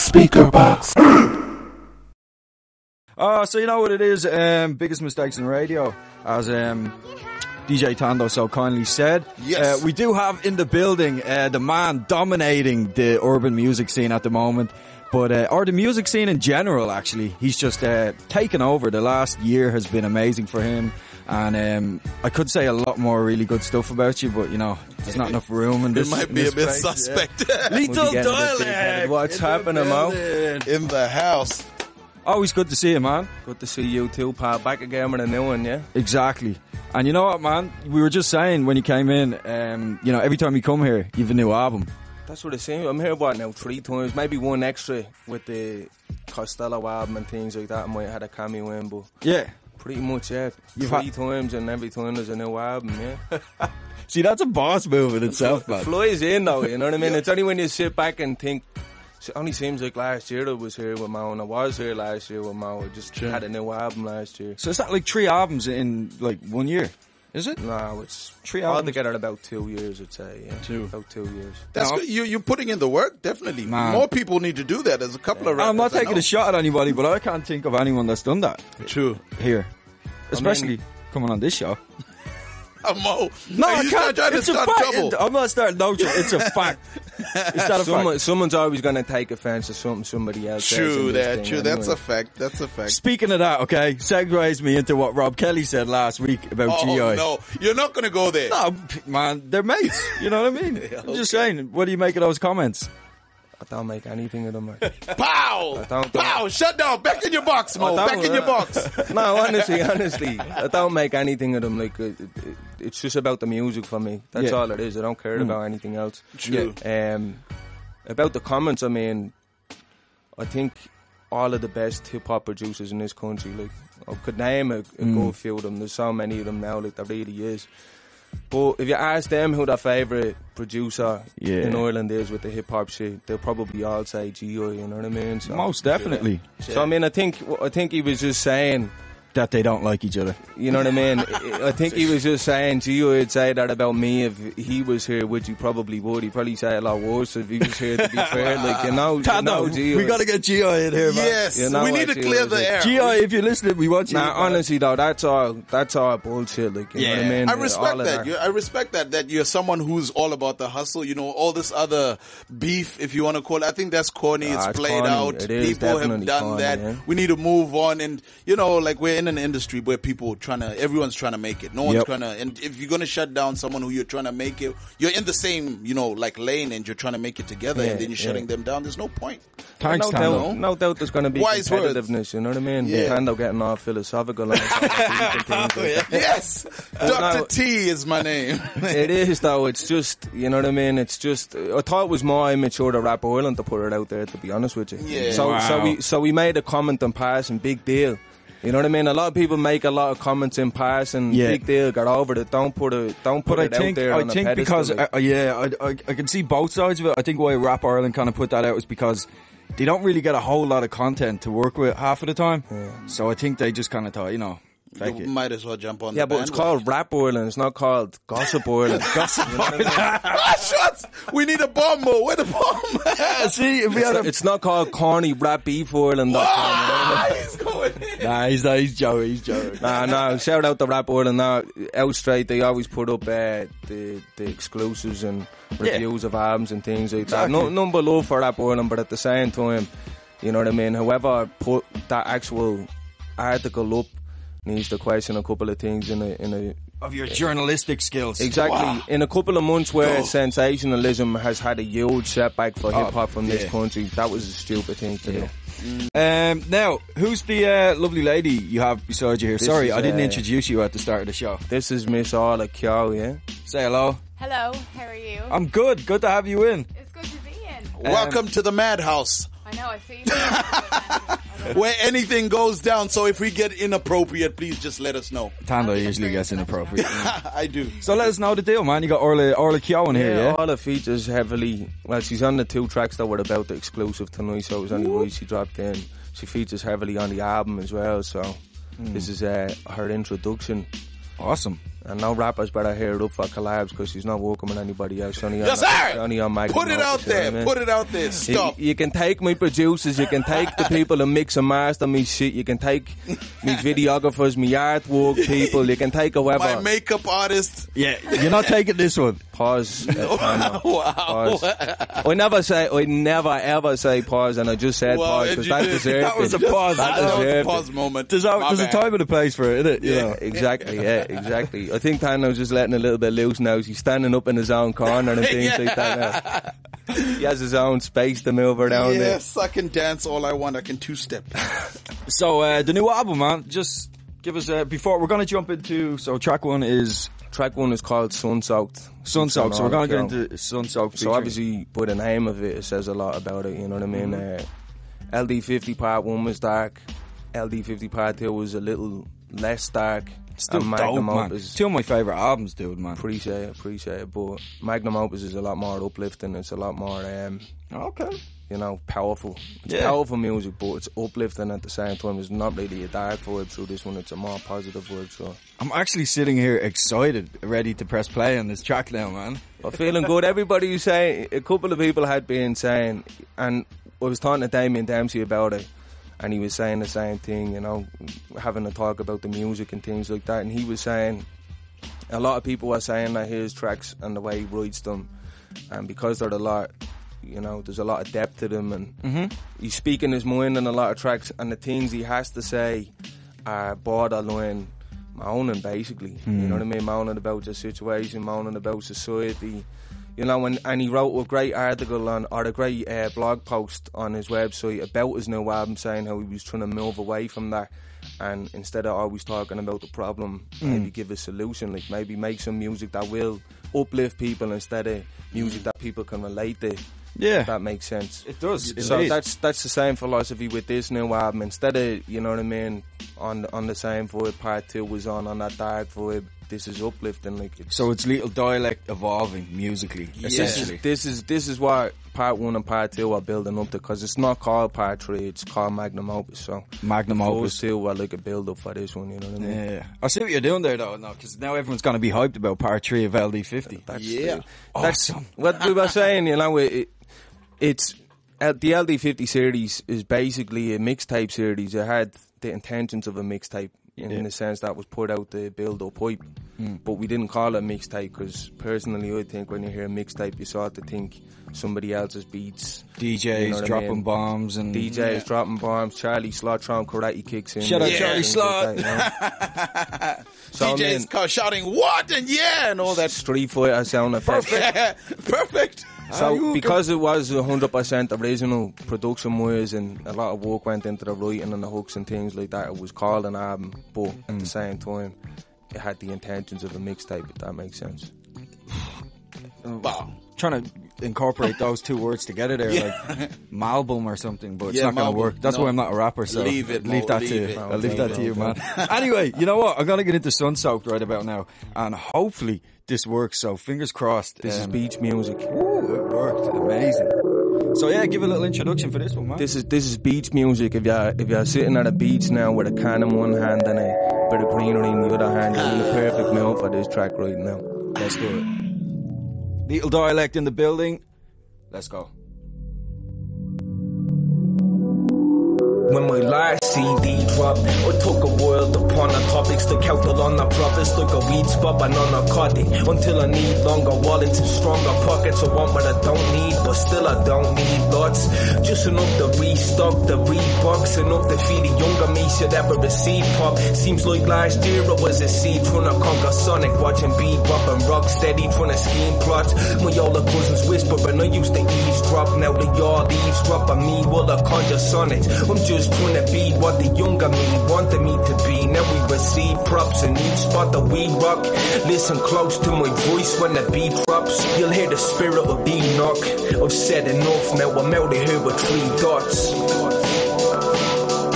Speakerboxx. So you know what it is, biggest mistakes in radio, as DJ Tando so kindly said. Yes. We do have in the building the man dominating the urban music scene at the moment, but or the music scene in general actually. He's just taken over. The last year has been amazing for him, and I could say a lot more really good stuff about you, but you know, there's not enough room in this. It might be a bit suspect. Yeah. Lethal Dialect. What's happening, Mo? In the house. Always good to see you, man. Good to see you too, pal. Back again with a new one, yeah? Exactly. And you know what, man? We were just saying when you came in, you know, every time you come here, you have a new album. That's what it seems. I'm here, what, now 3 times? Maybe one extra with the Costello album and things like that. I might have had a cameo in, but... Yeah. Pretty much, yeah. 3 times, and every time there's a new album, yeah. See, that's a boss move in itself, man. It flies in, though, you know what I mean? It's only when you sit back and think... It only seems like last year I was here with Mo, and I was here last year with Mo. I just had a new album last year. So is that like 3 albums in like 1 year? Is it? No, it's 3 albums altogether about 2 years, I'd say. Yeah. 2. About 2 years. That's good. You're putting in the work, definitely. Man. More people need to do that. There's a couple of rappers. I'm not taking a shot at anybody, but I can't think of anyone that's done that. True. Here. Especially coming on this show. Mo. No, I can't. It's a fact. Trouble? I'm not starting no trouble. It's a fact. It's not a fact. Someone's always going to take offense to something somebody else says. True, True. anyway. That's a fact. That's a fact. Speaking of that, okay, segues me into what Rob Kelly said last week about GI. No, you're not going to go there. No, man, they're mates. You know what I mean? I'm just saying, what do you make of those comments? I don't make anything of them. Pow! Pow! Shut down. Back in your box, Mo. Back in your box. No, honestly, I don't make anything of them. Like, it's just about the music for me. That's all it is. I don't care about anything else. True. About the comments, I mean, I think all of the best hip-hop producers in this country, like, I could name a good few of them. There's so many of them now, like, there really is. But if you ask them who their favourite producer in Ireland is with the hip hop shit, they'll probably all say G.I., you know what I mean? So, most definitely. So I mean, I think he was just saying that they don't like each other. You know what I mean? I think he was just saying G.I. would say that about me if he was here, which he probably would. He'd probably say a lot worse if he was here, to be fair. Like, you know, G.I. We got to get G.I. in here, man. Yes, you know, we need to clear the air. G.I., if you're listening, we want you. Nah, honestly though, that's all bullshit. Like, you know what I mean? I respect that. I respect that you're someone who's all about the hustle. You know, all this other beef, if you want to call it. I think that's corny. It's played corny. out. People have done corny, that. Yeah. We need to move on. And, you know, like, we're in an industry where everyone's trying to make it. No one's trying to, and if you're going to shut down someone who you're trying to make it, you're in the same, you know, like lane, and you're trying to make it together, and then you're shutting them down. There's no point. Thanks, Tando. No doubt there's going to be competitiveness, you know what I mean? Yeah. Tando getting all philosophical and things like that. Yes! Dr. T is my name. It is, though. It's just, you know what I mean? It's just, I thought it was more immature to Rap Ireland to put it out there, to be honest with you. Yeah. So we made a comment in passing, big deal. You know what I mean? A lot of people make a lot of comments in passing. Big deal, get over it. Don't put it out there on a pedestal. Because I can see both sides of it. I think why Rap Ireland kind of put that out is because they don't really get a whole lot of content to work with half of the time. So I think they just kind of thought, you know, you might as well jump on the but it's called Rap Ireland. It's not called Gossip Ireland. Gossip Ireland. Shots! We need a bomb, Mo. Where the bomb? See, if we had it's not called Corny Rap Beef Ireland. He's going in. Nah, he's Joey. Nah, shout out to Rap Ireland. Now, out straight, they always put up the exclusives and reviews of albums and things like that. None but love for Rap Ireland, but at the same time, you know what I mean? Whoever put that actual article up needs to question a couple of things in a of your journalistic skills. Exactly. Wow. In a couple of months where sensationalism has had a huge setback for hip hop from this country, that was a stupid thing to do. Now, who's the lovely lady you have beside you here? Sorry, I didn't introduce you at the start of the show. This is Miss Orla Keogh, yeah? Say hello. Hello, how are you? I'm good. Good to have you in. It's good to be in. Welcome to the madhouse. I know, I feel it. Where anything goes down, so if we get inappropriate, please just let us know. Tando usually gets inappropriate. I do. So let us know the deal, man. You got Orla Keogh in here, yeah? Orla features heavily. Well, she's on the 2 tracks that were about the exclusive tonight, so it was only right she dropped in. She features heavily on the album as well, so this is her introduction. Awesome. And no rappers better hear it up for collabs because she's not working with anybody else. Only Yes, on, sir! only on Magnum Put it Opus, out you know there. what I mean? Put it out there. Stop. You can take my producers, you can take the people that mix and master me shit, you can take me videographers, me artwork people, you can take whoever. My makeup artist. Yeah, you're not taking this one. Pause. Wow. Pause. I never ever say pause, and I just said Well, pause because that deserved That was it. a pause. That was a deserved pause it. moment. There's My a bad. time and a place for it, isn't it? You know? Exactly, exactly. I think Tando's just letting a little bit loose now. He's standing up in his own corner and things like that now. He has his own space to move around in. Yes, I can dance all I want. I can two-step. So, the new album, man, just give us before we're going to jump into, so track one is called Sun Soaked. Sun Soaked, so we're going to get Keogh. into Sun Soaked. So obviously, by the name of it, it says a lot about it, you know what I mean? LD50 Part 1 was dark, LD50 Part 2 was a little less dark. Still and dope, Magnum man. Opus, Two of my favourite albums, dude, man. appreciate it, but Magnum Opus is a lot more uplifting, it's a lot more, Okay. you know, powerful. It's Yeah. powerful music, but it's uplifting at the same time. It's not really a dark vibe through this one, it's a more positive vibe, so. I'm actually sitting here excited, ready to press play on this track now, man. I'm feeling good. Everybody was saying, a couple of people had been saying, and I was talking to Damien Dempsey about it, and he was saying the same thing, you know, having a talk about the music and things like that, and he was saying, a lot of people were saying that his tracks and the way he writes them, and because they're a lot, you know, there's a lot of depth to them, and he's speaking his mind in a lot of tracks, and the things he has to say are borderline moaning, basically. You know what I mean? Moaning about the situation, moaning about society. You know, and he wrote a great article or a great blog post on his website about his new album, saying how he was trying to move away from that, and instead of always talking about the problem, maybe give a solution, like maybe make some music that will uplift people instead of music that people can relate to. Yeah. If that makes sense. It does. So indeed. that's the same philosophy with this new album. Instead of, you know what I mean, on the same vibe Part 2 was on that dark vibe, this is uplifting. Like So it's Lethal Dialect evolving musically, essentially. this is what Part 1 and Part 2 are building up to, because it's not called Part 3, it's called Magnum Opus. So Magnum Opus. Those two are like a build up for this one, you know what I mean? Yeah. I see what you're doing there, though, because now everyone's going to be hyped about Part 3 of LD50. Yeah. That's Awesome. what we were saying, you know, it's the LD50 series is basically a mixtape series. It had the intentions of a mixtape in the sense that was put out the build-up hype, but we didn't call it mixtape because personally I think when you hear mixtape you sort of think somebody else's beats, DJs you know what I dropping mean? bombs and DJs dropping bombs, Charlie Slot throwing karate kicks in. Shout out and Charlie things Slot. like that, you know? So, I mean, DJs shouting, what? And yeah, and all that. Street Fighter sound effects. Perfect. So because it was 100% original production-wise and a lot of work went into the writing and the hooks and things like that, it was called an album, but at the same time it had the intentions of a mixtape, if that makes sense. Wow. Trying to incorporate those two words together there, like Malbum or something, but it's Yeah, not going to Malbum. work. That's No. why I'm not a rapper, so Leave it, leave Mo, that leave to you. it. I'll leave that to you, man. Anyway, you know what? I'm going to get into Sun Soaked right about now, and hopefully this works, so fingers crossed. This is beach music. Ooh, it worked. Amazing. So yeah, give a little introduction for this one, man. This is beach music. If you're sitting at a beach now with a can in one hand and a bit of greenery in the other hand, you're in the perfect mood for this track right now. Let's do it. Lethal Dialect in the building. Let's go. When my last CD dropped, I took a world upon the topics, the couple on the profits, took a weed spot but not narcotic, until I need longer wallets and stronger pockets. I want what I don't need, but still I don't need lots. Just enough to restock the Reeboks, enough to feed the younger me should ever receive pop. Seems like last year I was a seed trying to conquer Sonic, watching Bebop and Rocksteady trying to scheme plots. My older cousins whispering, I used to eavesdrop, now they all eavesdrop on me while I conjure sonnets. I'm just trying to be what the younger me wanted me to be. Now we receive props and each spot that we rock. Listen close to my voice when the beat drops. You'll hear the spirit of Enoch. I've said enough, now I'm out of here with 3 dots.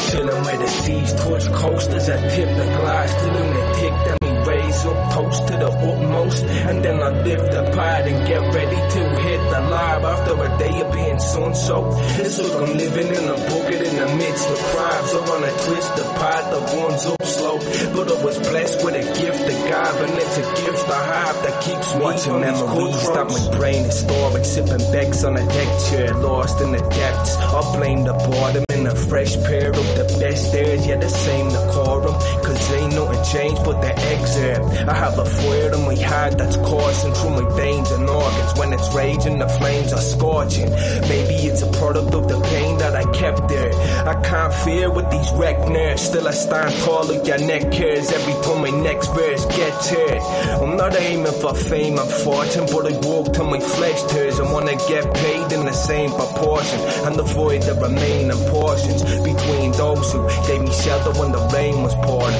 Chillin' where the seas touch coasters, I tip the glass to lunatic, then we raise raise up, toast to the utmost. And then I lift the pot and get ready to hit the live after a day of being sun-soaked. It's like I'm living in a bucket in the midst of crimes. I wanna twist the pot that runs up slow. But I was blessed with a gift of God, and it's a gift I have that keeps me Watching from these memories that cutthroats. my brain is storing, sipping Becks on a deck chair, lost in the depths. I blame the boredom in a fresh pair of the best airs, yeah, the same decorum. Cause ain't nothing changed but the excerpt. I have a fire in my heart that's coursing through my veins and organs. When it's raging, the flames are scorching. Maybe it's a product of the pain that I kept there. I can't fear with these wrecked nerves. Still I stand tall like your neck cares every time my next verse gets hurt. I'm not aiming for fame and fortune, but I walk till my flesh tears. I wanna get paid in the same proportion and avoid the remaining portions between those who gave me shelter when the rain was pouring.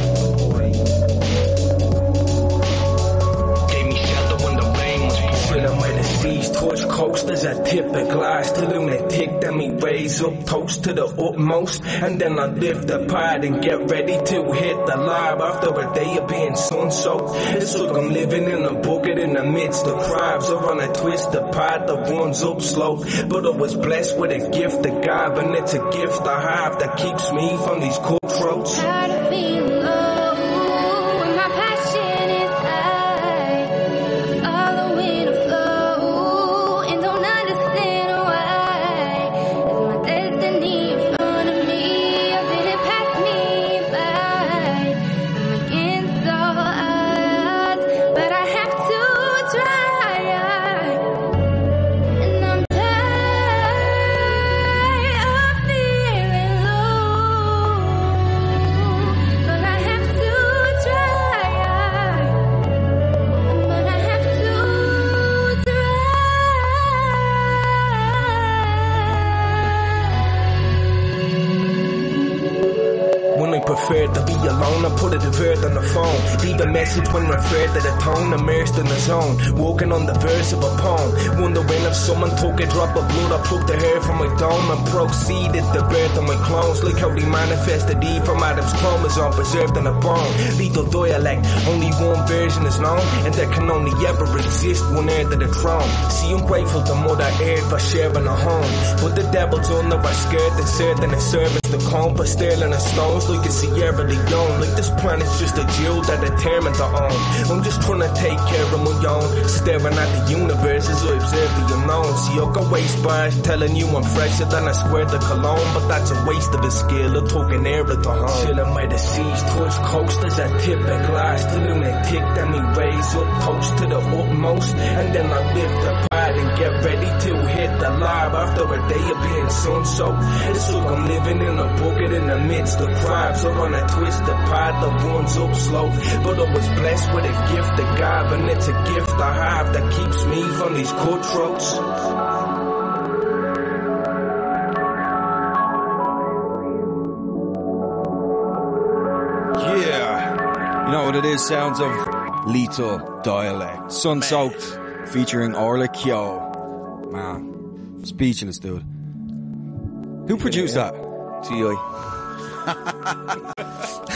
Chillin' where the seas touch coasters, I tip a glass to lunatic, then we raise up, toast to the utmost. And then I lift the pot and get ready to hit the live after a day of being sun-soaked. It's like I'm living in a bucket in the midst of crimes. I wanna twist the pot that runs up slow. But I was blessed with a gift of God, and it's a gift I have that keeps me from these cutthroats. Tired of being low, when my passion is high, following a flow, and don't understand why. Is my destiny in front of me, or did it pass me by? I'm against all odds, but I have to try. And I'm tired of feeling low, but I have to try. But I have to try. When I prefer to be alone, I put a divert on the phone. Leave a message when referred to the tone, immersed in the zone. Walking on the verse of a poem. Wondering if someone took a drop of blood, I plucked the hair from my dome and proceeded the birth of my clones. Look how they manifested Eve from Adam's chromosome, preserved in a bone. Lethal Dialect, only one version is known, and there can only ever exist one heir to the throne. See, I'm grateful to Mother Earth for sharing a home, but the devil's under our skirt and certain a service to comb, but sterling and stones like a Sierra Leone. Like this planet's just a jewel that determined to own. I'm just trying to take care of my own, staring at the universe as I observe the unknown. See, I got waste bars telling you I'm fresher than a square to cologne, but that's a waste of a skill. I took an era to home. Chillin' where the seas touch coasters, I tip a glass to lunatic, then we raise up, toast to the utmost. And then I lift the pot and get ready to hit the live after a day of being sun-soaked. It's like I'm living in a bucket in the midst of crimes. I wanna twist the pot that runs up slow, but I was blessed with a gift of God, and it's a gift I have that keeps me from these cutthroats. Yeah. You know what it is? Sounds of Lethal Dialect. Sun-Soaked, featuring Orla Keogh. Man, speechless, dude. Who produced that? T.I.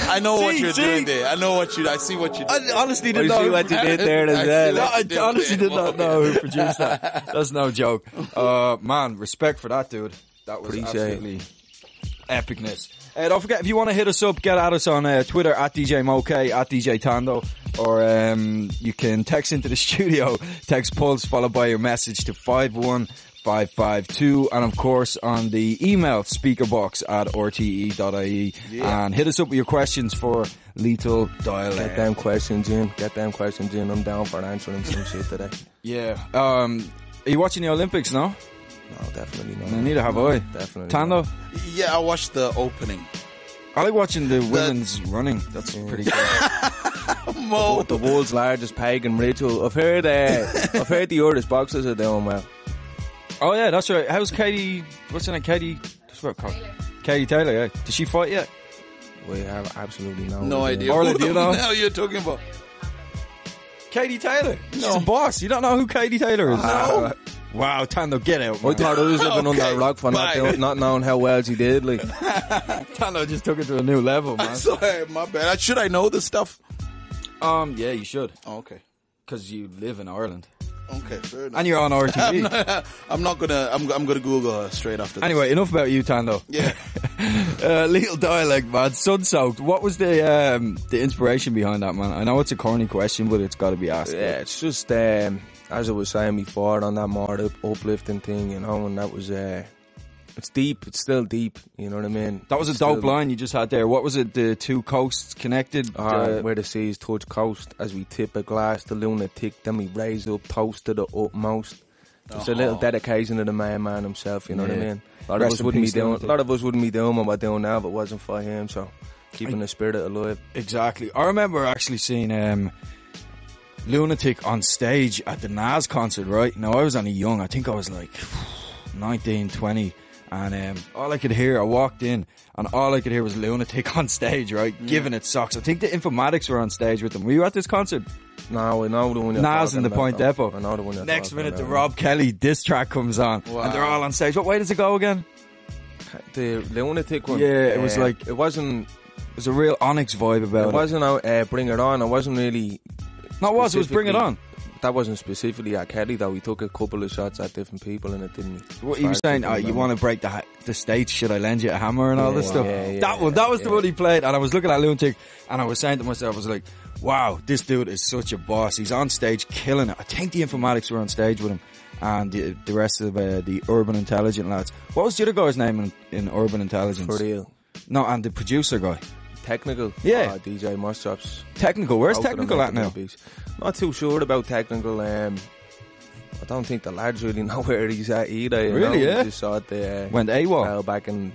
I know what you're doing there. I see what you did. I honestly I did see not. what you did there as well. I honestly did not know who produced that. That's no joke. Man, respect for that, dude. That was absolutely epicness. Don't forget, if you want to hit us up, get at us on Twitter at DJ Moke, at DJ Tando, or you can text into the studio, text Pulse followed by your message to 51552, and of course on the email speakerboxx at rte.ie, and hit us up with your questions for Lethal Dialect. Get them questions in. I'm down for answering some shit today. Yeah. Are you watching the Olympics now? No, definitely not. Neither have I. Definitely Tando? not. Yeah, I watched the opening. I like watching the women's running. That's pretty cool. The world's largest pagan ritual. I've heard the Irish boxers are doing well. Oh yeah, that's right. How's Katie? What's her name? Katie? That's what called. Katie Taylor. Yeah. Did she fight yet? We have absolutely No idea. Orla, do you know? Now you're talking about Katie Taylor. She's a boss. You don't know who Katie Taylor is? No. Wow, Tando, get out, man. I thought I was living under a rock for not knowing how well she did. Like, Tando just took it to a new level, man. Sorry, my bad. Should I know this stuff? Yeah, you should. Oh, okay. Because you live in Ireland. Okay, fair enough. And you're on RTÉ. I'm gonna Google her straight after this. Anyway, enough about you, Tando. Yeah. Lethal Dialect, man. Sun-soaked. What was the inspiration behind that, man? I know it's a corny question, but it's got to be asked. Yeah, it's just, as I was saying before, on that more uplifting thing, you know, and that was, it's deep. It's still deep, you know what I mean? That was a dope line you just had there. What was it? The two coasts connected? Where the seas touch coast, as we tip a glass to lunatic, then we raise up toast to the utmost. It's a little dedication to the man himself, you know what I mean? A lot of us wouldn't be doing what we're doing now if it wasn't for him, so keeping the spirit alive. Exactly. I remember actually seeing Lunatic on stage at the Nas concert, right? Now, I was only young. I think I was like 19, 20. And all I could hear, I walked in, and all I could hear was Lunatic on stage, right? Giving it socks. I think the Informatics were on stage with them. Were you at this concert? No, I know the one you're Nas in the Point Depot. I know the one you're Next minute, about. the Rob Kelly diss track comes on, and they're all on stage. What way does it go again? The Lunatic one? Yeah, it was like... It wasn't... It was a real Onyx vibe about it. It wasn't Bring It On. It wasn't really... No, it was Bring It On. That wasn't specifically at Kelly, though. We took a couple of shots at different people, and it didn't... What you were saying, you want to break the stage, should I lend you a hammer and all this stuff? That was the one he played, and I was looking at Lunatic, and I was saying to myself, I was like, wow, this dude is such a boss. He's on stage killing it. I think the Informatics were on stage with him, and the rest of the Urban Intelligent lads. What was the other guy's name in Urban Intelligence? For real. No, and the producer guy. Technical? Yeah. DJ Mustchops. Technical. Where's Technical at now? Not too sure about Technical. I don't think the lads really know where he's at either. Really, yeah? Just saw it went AWOL. Fell back and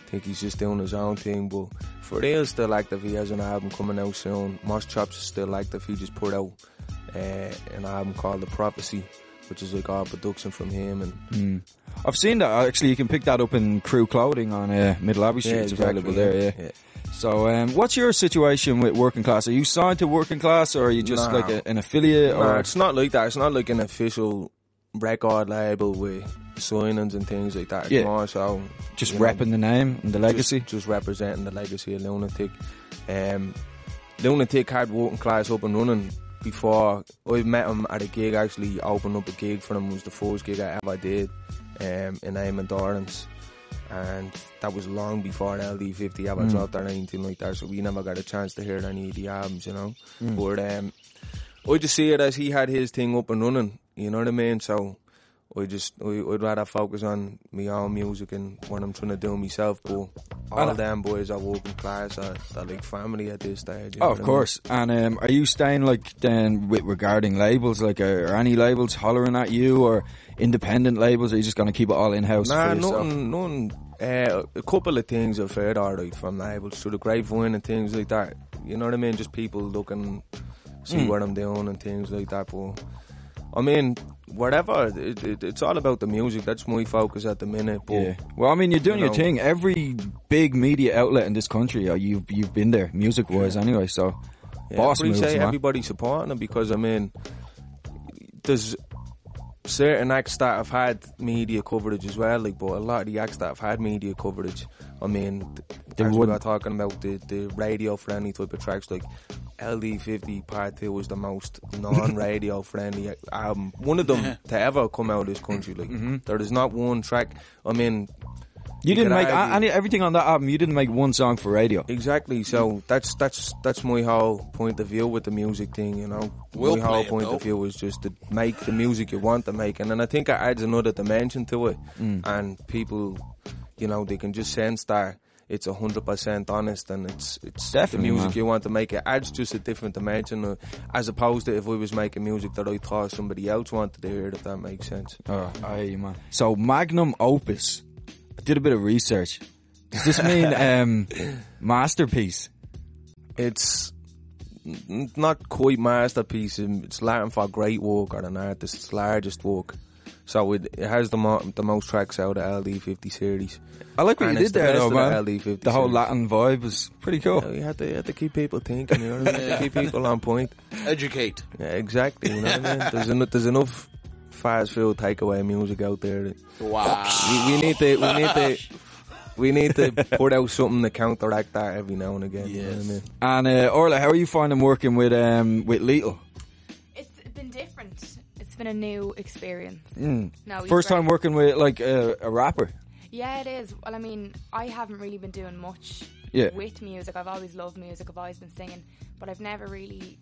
think he's just doing his own thing. But for real, still active. He has an album coming out soon. Mustchops is still active. He just put out an album called The Prophecy, which is like all production from him. And I've seen that. Actually, you can pick that up in Crew Clothing on Middle Abbey Street. It's available there, yeah. So, what's your situation with Working Class? Are you signed to Working Class, or are you just like an affiliate? No, it's not like that. It's not like an official record label with signings and things like that. It's more so just repping the name and the legacy. Just representing the legacy of Lunatic. Lunatic had Working Class up and running before. I met him at a gig, actually opened up a gig for him. It was the first gig I ever did in Eamon Dorrance. And that was long before LD50 ever dropped or anything like that, so we never got a chance to hear any of the albums, you know. But I just see it as he had his thing up and running, you know what I mean? So I'd rather focus on my own music and what I'm trying to do myself. But all of them boys are Working Class, are like family at this stage. Oh, of course. And are you staying like then with regarding labels? Like, are any labels hollering at you, or independent labels? Or are you just going to keep it all in house? Nah, nothing. A couple of things I've heard alright from labels through the grapevine and things like that. You know what I mean? Just people looking, see what I'm doing and things like that. But I mean, whatever. It's all about the music. That's my focus at the minute. But, well, I mean, you're doing your thing. Every big media outlet in this country, you've been there, music-wise anyway, so boss moves, man. Everybody's supporting it, because, I mean, there's certain acts that have had media coverage as well, like, but a lot of the acts that have had media coverage, I mean, we were talking about the radio-friendly type of tracks, like LD50 Part 2 was the most non-radio friendly album, one of them to ever come out of this country. Like, there is not one track, I mean, you didn't make everything on that album. You didn't make one song for radio. Exactly. So that's my whole point of view with the music thing. You know, my whole point of view is just to make the music you want to make, and then I think it adds another dimension to it, and people, you know, they can just sense that it's 100% honest, and it's definitely the music you want to make. It adds just a different dimension, as opposed to if I was making music that I thought somebody else wanted to hear. If that makes sense. Oh, aye, man. So Magnum Opus. I did a bit of research. Does this mean masterpiece? It's not quite masterpiece. It's Latin for great work, or an artist's largest work. So it has the most tracks out of LD50 series. I like what you did there, though, man. LD50 the whole Latin vibe was pretty cool. You had to keep people thinking, you know what I mean? You have to keep people on point. Educate. Yeah, exactly, you know what I mean? There's enough fast food takeaway music out there. Wow. We need to We need to put out something to counteract that every now and again. Yes. You know what I mean? And Orla, how are you finding working with Lethal? It's been different. It's been a new experience. No, he's First great. time working with like a rapper. Yeah, it is. Well, I mean, I haven't really been doing much Yeah. with music. I've always loved music. I've always been singing, but I've never really,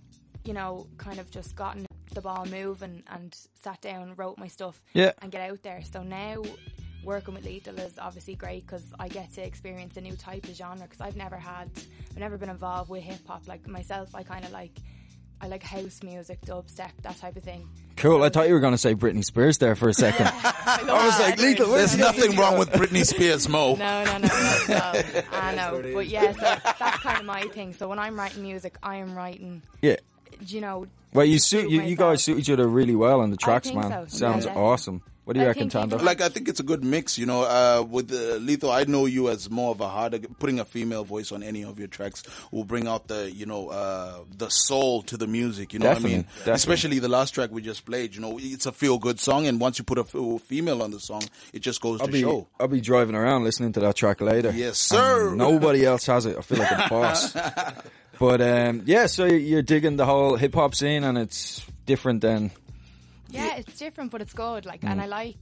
kind of just gotten the ball moving and sat down, wrote my stuff, Yeah. and get out there. So now working with Lethal is obviously great because I get to experience a new type of genre because I've never been involved with hip hop. Like myself, I like house music, dubstep, that type of thing. Cool. I thought you were going to say Britney Spears there for a second. I was like, Lethal, There's nothing wrong with Britney Spears, Mo. No. I know. But yeah, so that's kind of my thing. So when I'm writing music, I am writing, Yeah. Well, you myself. guys suit each other really well on the tracks, think man. so. Sounds Yeah. awesome. What do you I reckon, think Tando? even- Like, I think it's a good mix, with Lethal. I know you as more of a harder, putting a female voice on any of your tracks will bring out the soul to the music, what I Definitely, mean? definitely. Especially the last track we just played, it's a feel good song, and once you put a female on the song, it just goes to show. I'll be driving around listening to that track later. Yes, sir. And nobody else has it. I feel like a boss. But so you're digging the whole hip hop scene, and it's different than. Yeah, it's different, but it's good. And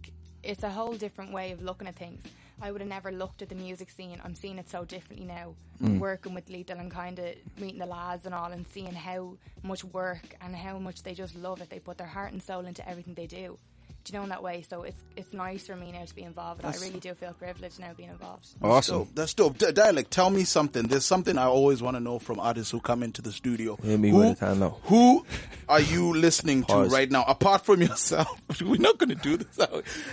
it's a whole different way of looking at things. I would have never looked at the music scene. I'm seeing it so differently now, working with Lethal and kind of meeting the lads and all, and seeing how much work and how much they just love it. They put their heart and soul into everything they do. Do you know, in that way? So it's nice for me now to be involved. I really do feel privileged now being involved. Awesome. That's dope. Dialect, tell me something. There's something I always want to know from artists who come into the studio. Hit me with it, Tando. Who are you listening to Pause. right now? Apart from yourself, we're not going to do this.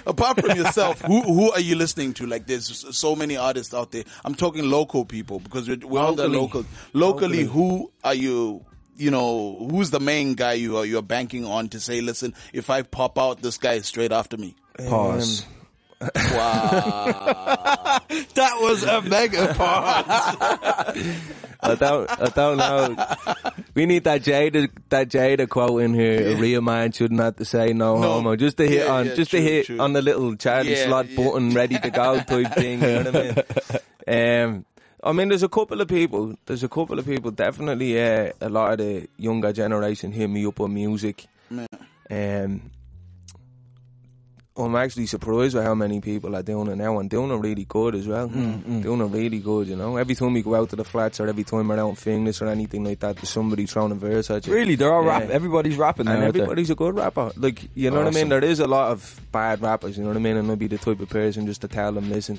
Apart from yourself, who are you listening to? Like, there's so many artists out there. I'm talking local people because we're on the local. Locally, who are you? Who's the main guy you're banking on to say, listen, if I pop out, this guy is straight after me? Pause. Wow. That was a mega pause. I don't know. We need that Jada quote in here. A real man shouldn't have to say no homo. Just to hit true. on the little Charlie slot button, ready to go type thing. You know what I mean? I mean, there's a couple of people. Definitely, a lot of the younger generation hit me up on music. I'm actually surprised by how many people are doing it now and doing it really good as well. Doing it really good, Every time we go out to the flats or every time we're out in Finglas or anything like that, there's somebody throwing a verse at you. Really, they're all rap. Everybody's rapping now. And out there. everybody's a good rapper. Like, you know what I mean? There is a lot of bad rappers, you know what I mean? And I'd be the type of person just to tell them, listen,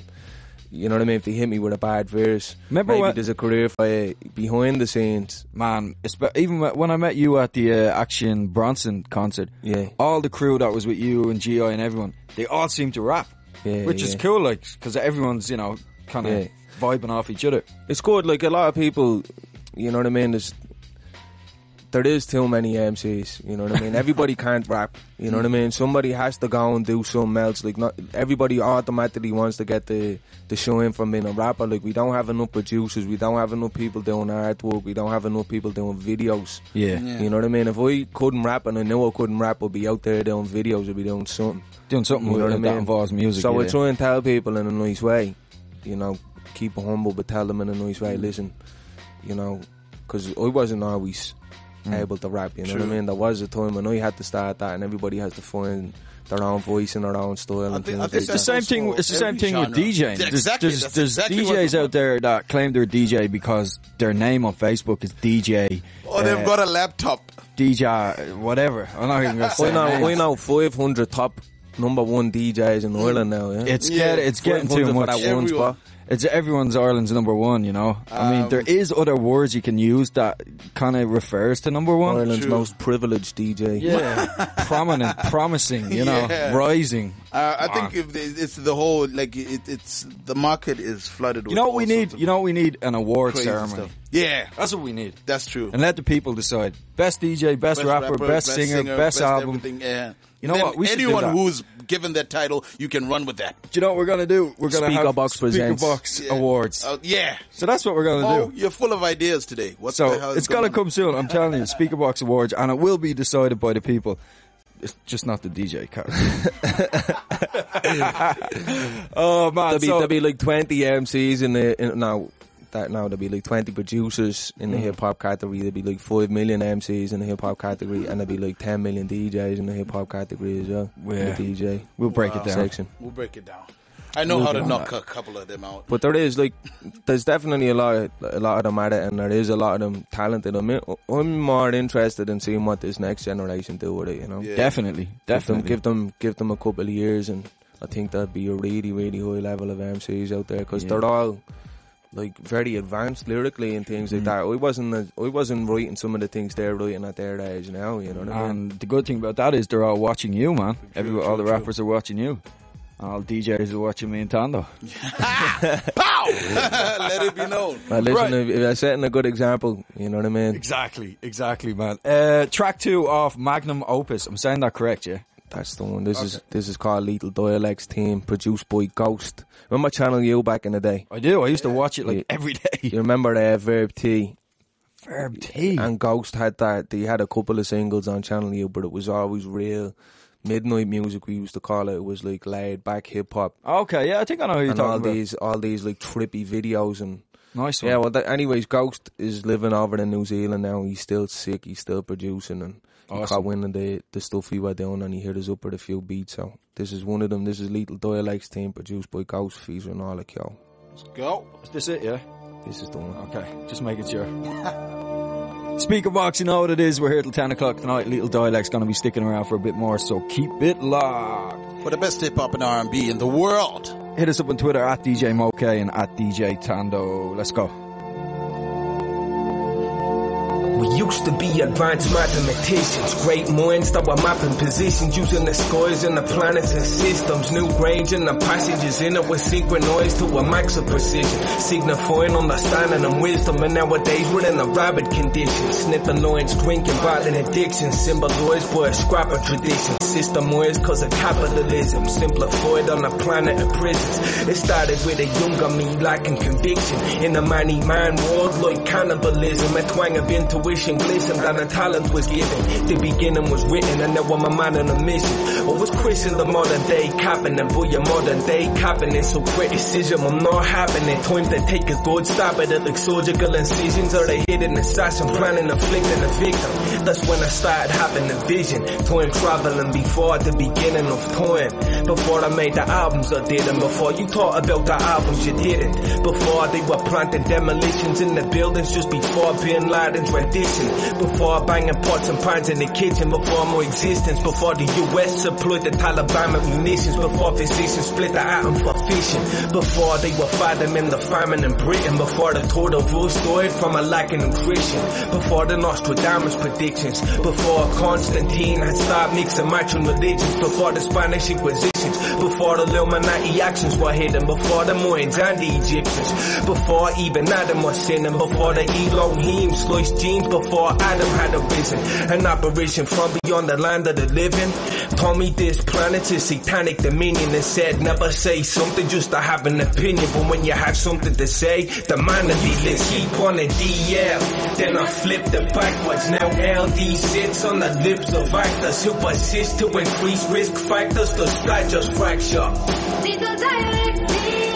you know what I mean? If they hit me with a bad verse, maybe there's a career for you behind the scenes. Man, even when I met you at the Action Bronson concert, all the crew that was with you and G.I. and everyone, they all seem to rap, which is cool, like, because everyone's, kind of vibing off each other. It's good, like, a lot of people, you know what I mean? There is too many MCs, you know what I mean? Everybody can't rap, you know what I mean? Somebody has to go and do something else. Like, not everybody automatically wants to get the shine from being a rapper. Like, we don't have enough producers, we don't have enough people doing artwork, we don't have enough people doing videos. Yeah. You know what I mean? If I couldn't rap and I knew I couldn't rap, I'd be out there doing videos, I'd be doing something. Doing something You know what I that mean? involves music. So I try and tell people in a nice way, keep it humble, but tell them in a nice way, listen, because I wasn't always able to rap, you know what I mean? There was a time when I had to start that, and everybody has to find their own voice and their own style. It's the same thing. It's the same thing with DJing. Exactly. There's DJs out there that claim they're DJ because their name on Facebook is DJ. Or they've got a laptop. DJ, whatever. I'm not even gonna say I know 500 top number one DJs in Ireland now. Yeah? It's getting too much. For that one spot. It's everyone's Ireland's number one, I mean, there is other words you can use that kind of refers to number one. Ireland's most privileged DJ. Yeah. Prominent, promising, rising. I think if it's the whole, like, it's the market is flooded with. You know what we need? We need an award ceremony. Stuff. Yeah. That's what we need. That's true. And let the people decide. Best DJ, best rapper, best singer, best album. Everything, yeah. You know what? We should do anyone that. who's given that title, you can run with that. Do you know what we're going to do? We're going to have Speakerboxx presents. Speakerboxx Awards. Yeah. So that's what we're going to do. You're full of ideas today. What the hell is it's going to come soon. I'm telling you, Speakerboxx Awards, and it will be decided by the people. It's just not the DJ character. Oh man, There'll be like 20 MCs now there'll be like 20 producers in the hip hop category. There'll be like 5 million MCs in the hip hop category, and there'll be like 10 million DJs in the hip hop category as well. Yeah. The DJ. We'll break it down. Section. We'll break it down. I know how to knock a couple of them out. But there's definitely a lot of them at it, and there is a lot of them talented. I'm more interested in seeing what this next generation do with it, you know. Yeah. Definitely. Give them a couple of years, and I think that'd be a really, really high level of MCs out there, because they're all like very advanced lyrically and things like that. I wasn't writing some of the things they're writing at their age now, you know what I mean? And the good thing about that is they're all watching you, man. All the rappers are watching you. All DJs are watching me and Tando. Pow! Let it be known. Well, listen, if I setting a good example, you know what I mean? Exactly, man. Track 2 off Magnum Opus. I'm saying that correct, yeah? That's the one. This is called Lethal Dialect's Team, produced by Ghost. Remember Channel U back in the day? I do. I used to watch it every day. You remember Verb T? Verb T. And Ghost had that. They had a couple of singles on Channel U, but it was always real midnight music, we used to call it. It was like laid back hip hop. Okay, yeah, I think I know who you're talking about. All these like trippy videos and nice one. Yeah, well, anyways, Ghost is living over in New Zealand now. He's still sick. He's still producing, and he caught winning the stuff he was doing, and he hit us up with a few beats. So this is one of them. This is Lethal Dialect's Team, produced by Ghost, featuring Orla Keogh. Let's go. Is this it? Yeah. This is the one. Okay, just making sure. Speakerboxx, you know what it is. We're here till 10 o'clock tonight. Lethal Dialect's going to be sticking around for a bit more, so keep it locked. For the best hip-hop and R&B in the world. Hit us up on Twitter at DJ Moke and at DJ Tando. Let's go. We used to be advanced mathematicians, great minds that were mapping positions, using the skies and the planets and systems, new range and the passages in it were synchronized to a max of precision, signifying understanding and wisdom. And nowadays we're in a rabid condition, snipping lines, drinking, battling addiction, symbolized by a scrap of tradition, systemized cause of capitalism, simplified on a planet of prisons. It started with a younger me lacking conviction, in a man world like cannibalism, a twang of intuition glistened and a talent was given. The beginning was written and now I'm a man on a mission. I was christened the modern day capping, and boy, your modern day capping it. So criticism, I'm not having it. Time to take a good stab at it like surgical incisions, or the hidden assassin planning afflicting a victim. That's when I started having a vision, time traveling before the beginning of time. Before I made the albums I did, and before you thought about the albums you didn't. Before they were planting demolitions in the buildings, just before Bin Laden's rendition. Before banging pots and pans in the kitchen, before my existence, before the US supplied the Taliban with munitions, before physicians split the atom for fission, before they were fathoming the famine in Britain, before the total world died from a lack of nutrition, before the Nostradamus predictions, before Constantine had started mixing matching religions, before the Spanish Inquisitions, before the Illuminati actions were hidden, before the Mayans and the Egyptians, before even Adam was sinning, before the Elohim sliced genes, before Adam had arisen, an apparition from beyond the land of the living. Told me this planet is satanic dominion, and said never say something just to have an opinion, but when you have something to say, the man of the list keep on the DL. Then I flipped it backwards, now LD sits on the lips of actors who persist to increase risk factors, the sky just fracture.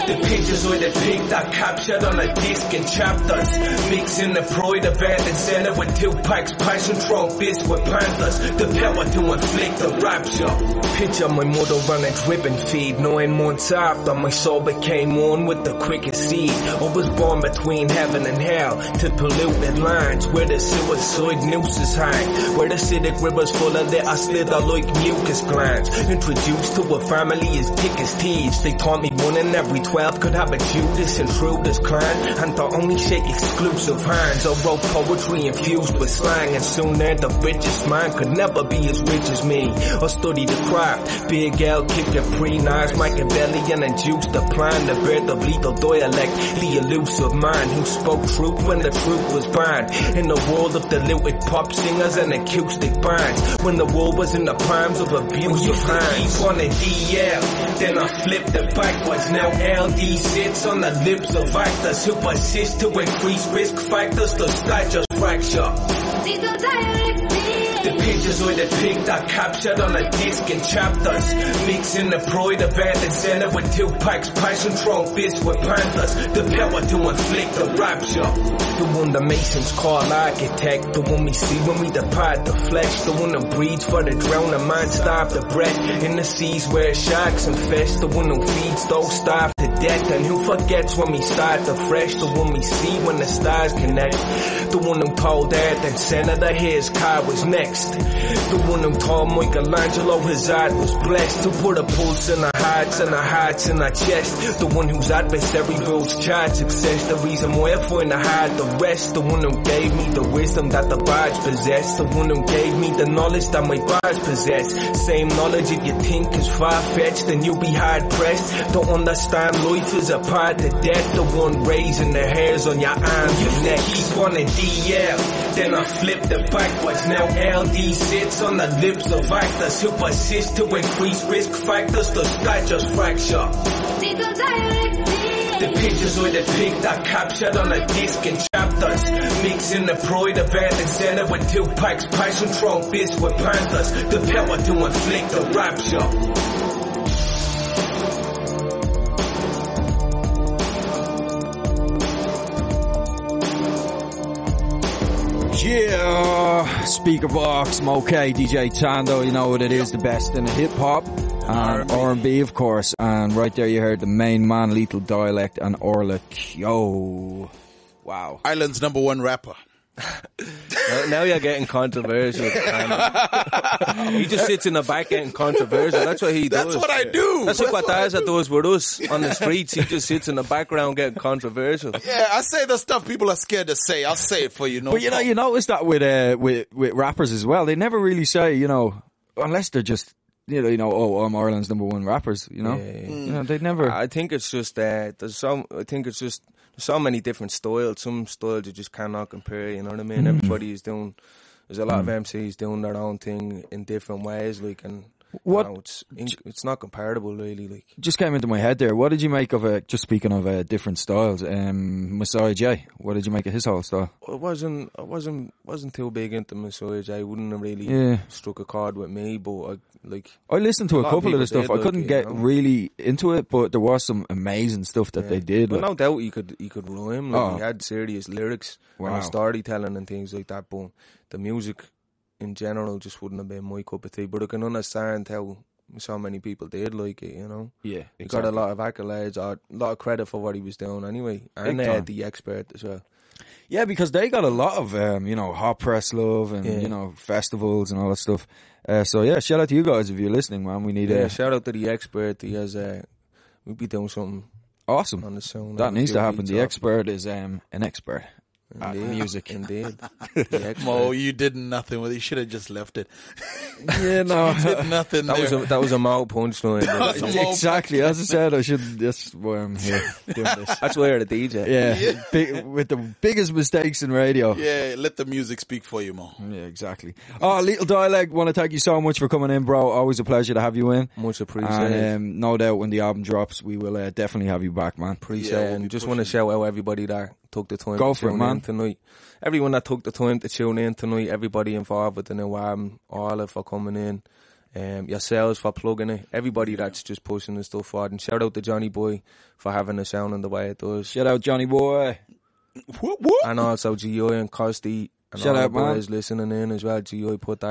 The pictures were depicted are captured on a disc in chapters, mixing the pride of and center with Tupac's passion, trumpets with panthers, the power to inflict a rapture. Picture my mother on a dripping feed, 9 months after my soul became one with the quickest seed. I was born between heaven and hell, to polluted lines where the suicide nooses hang, where the acidic rivers full of litter slither like mucus glands. Introduced to a family as thick as thieves, they taught me one in every 12 could have a Judas and Trude's clan, and to only shake exclusive hands. I wrote poetry infused with slang, and soon there the richest man could never be as rich as me. I studied the craft, Big L, kick your pre-knives, Machiavellian and juice the plan, the birth of lethal dialect, the elusive man who spoke truth when the truth was banned. In the world of diluted pop singers and acoustic bands, when the world was in the palms of abusive hands. On the DL, then I flipped it backwards, now LD sits on the lips of actors who persist to increase risk factors, the sky just fracture. Lethal Dialect, The pictures with the pic that captured on a disc in chapters. Mixing the pride of and center with two pikes, passion trumpets with panthers. The power to inflict the rapture. The one the masons call architect. The one we see when we depart the flesh. The one that breathes for the drowning mind, starve the breath. In the seas where sharks infest. The one who feeds those starved to death. And who forgets when we start the fresh. The one we see when the stars connect. The one who told Earth and Senator his car was next. The one who told Michelangelo his art was blessed. To put a pulse in our hearts and our hearts in our chest. The one whose adversary rules charge success. The reason why I find it hard to rest. The one who gave me the wisdom that the bards possess. The one who gave me the knowledge that my bards possess. Same knowledge if you think is far-fetched, then you'll be hard-pressed. To understand life is a part of death. The one raising the hairs on your arms and neck. Keep on a DL, then I flip the backwards. Now LD sits on the lips of actors who persist to increase risk factors. The sky just fracture. Lethal Dialect. The pictures with the pic that captured on a disc in chapters. Mixing the pride of and center with two pikes, passion trumpets with panthers. The power to inflict the rapture. Yeah, Speakerboxx, Moke, DJ Tando, you know what it is, the best in hip-hop and R&B, of course. And right there you heard the main man, Lethal Dialect, and Orla Keogh. Wow. Ireland's #1 rapper. Now you're getting controversial. He just sits in the back getting controversial. That's what he does. That's what I do. That's what Bataza does with us on the streets. He just sits in the background getting controversial. Yeah, I say the stuff people are scared to say. I'll say it for you. No, but you notice that with rappers as well. They never really say, unless they're just, oh, I'm Ireland's #1 rappers, Yeah. They never. I think it's just there's so many different styles. Some styles you just cannot compare, you know what I mean? Everybody is doing, there's a lot of MCs doing their own thing in different ways, and it's not comparable really, Just came into my head there. What did you make of just speaking of different styles, Messiah J? What did you make of his whole style? I wasn't too big into Messiah J. Wouldn't have really struck a chord with me, but I listened to a couple of the stuff. I couldn't get really into it, but there was some amazing stuff that they did. Well, no doubt he could rhyme. He had serious lyrics and storytelling and things like that. But the music in general just wouldn't have been my cup of tea. But I can understand how so many people did like it. Yeah, he got a lot of accolades, a lot of credit for what he was doing anyway, and they had the expert as well. Yeah, because they got a lot of hot press love and festivals and all that stuff. So yeah, shout out to you guys if you're listening, man. We need shout out to the expert. He has we'll be doing something awesome on the sound. That needs to happen. The expert is an expert. Music. Indeed. Mo, you did nothing with it. You should have just left it. Yeah, no. You did nothing that was a mouth punchline. Exactly. As I said, that's why I'm here doing this. That's why you're the DJ. Yeah. With the biggest mistakes in radio. Yeah, let the music speak for you, Mo. Yeah, exactly. Oh, Lethal Dialect, want to thank you so much for coming in, bro. Always a pleasure to have you in. Much appreciated. And no doubt when the album drops, we will definitely have you back, man. Appreciate it. And just want to shout out everybody that took the time to tune in tonight. Everyone that took the time to tune in tonight, everybody involved with the new album, Orla for coming in, yourselves for plugging it, everybody that's just pushing the stuff forward. And shout out to Johnny Boy for having the sound in the way it does. Shout out Johnny Boy. Whoop, whoop. And also G.I. and Costi and shout all out, the boys listening in as well. G.I. put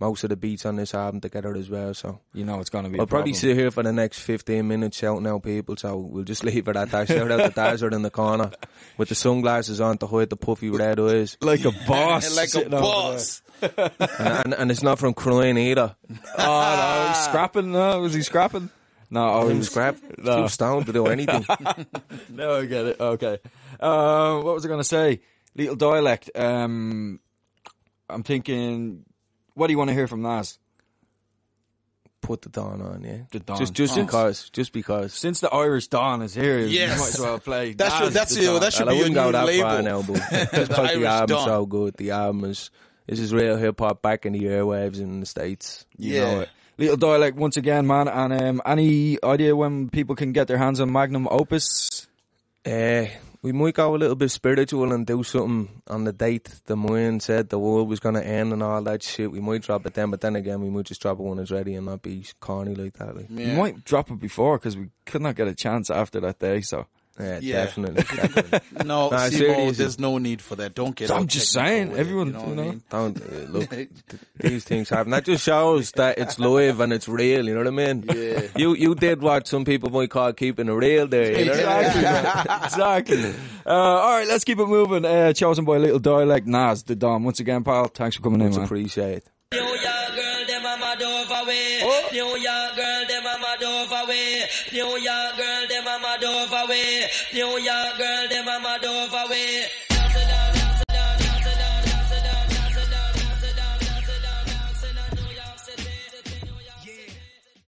most of the beats on this album together as well, so it's going to be I'll probably sit here for the next 15 minutes shouting out people, so we'll just leave it at that. Shout out to Dazard in the corner with the sunglasses on to hide the puffy red eyes. Like a boss. Like a boss. and it's not from crying either. Oh, no, he's scrapping. No, was he scrapping? No, he was scrapped. Too stoned to do anything. No, I get it. Okay. What was I going to say? Lethal Dialect. I'm thinking... What do you want to hear from Nas? Put the Dawn on, yeah. The Dawn. Just because. Since the Irish Dawn is here, yes. You might as well play. That should be your new label. Now, but just because the album's so good. The album is real hip hop back in the airwaves in the States. You know it. Lethal Dialect once again, man. And any idea when people can get their hands on Magnum Opus? We might go a little bit spiritual and do something on the date the Moyen said the world was going to end and all that shit. We might drop it then, but then again, we might just drop it when it's ready and not be corny like that. Like. We might drop it before because we could not get a chance after that day, so... Yeah, definitely. No, Simo, there's no need for that. Don't get. I'm just saying, everyone, you know. Don't look. These things happen. That just shows that it's live and it's real. You know what I mean? Yeah. You did what some people might call keeping it real there. You know Exactly. All right, let's keep it moving. Chosen by Lethal Dialect, Nas, the Dom. Once again, pal, thanks for coming in, man. Appreciate it. New York girl, them a mad over way. New York girl, them a mad over way. New York girl, them a mad over way. New York girl, them a mad over way.